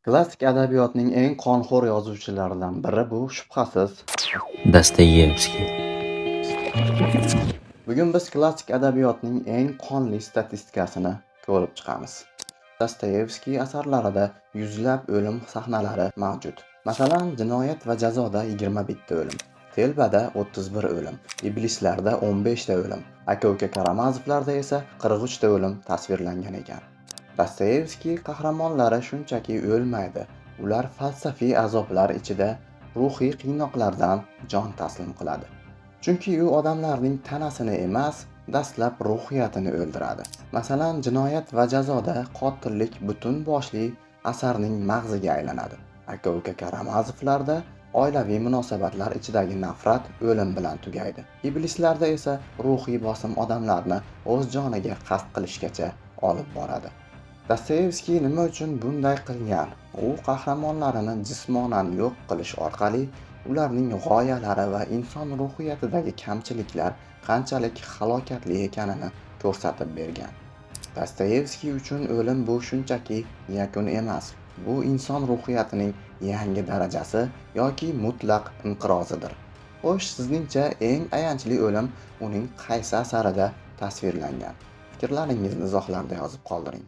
Klassik adabiyotning eng qonxo'r yozuvchilaridan biri bu shubhasiz. Dostoyevskiy. Bugun biz klassik adabiyotning eng qonli statistikasini ko'rib chiqamiz. Dostoyevskiy asarlarida yuzlab o'lim sahnalari mavjud. Masalan, Jinoyat va jazoda 21 ta o'lim, Telbada 31 o'lim, Iblislarda 15 ta o'lim, Aka-uka Karamazovlarda esa 43 ta o'lim tasvirlangan ekan. Dostoyevskiy qahramonlari shunchaki o'lmaydi, ular falsafiy azoblar ichida ruhiy qiynoqlardan jon taslim qiladi. Chunki u odamlarning tanasini emas, dastlab ruhiyatini o'ldiradi. Masalan, Jinoyat va jazoda qotillik butun boshli asarning mag'ziga aylanadi. Aka-uka Karamazovlarda oilaviy munosabatlar ichidagi nafrat o'lim bilan tugaydi. Iblislarda esa ruhiy bosim odamlarni o'z joniga qasd qilishgacha olib boradi. Dostoyevskiy nima uchun bunday qilgan? U qahramonlarini jismonan yo'q qilish orqali ularning g'oyalari va inson ruhiyatidagi kamchiliklar qanchalik halokatli ekanini ko'rsatib bergan. Dostoyevskiy uchun o'lim bu shunchaki yakun emas. Bu inson ruhiyatining yangi darajasi yoki mutlaq inqirozidir. Xo'sh, sizningcha eng ayanchli o'lim uning qaysi asarida tasvirlangan? Fikrlaringizni izohlarda yozib qoldiring.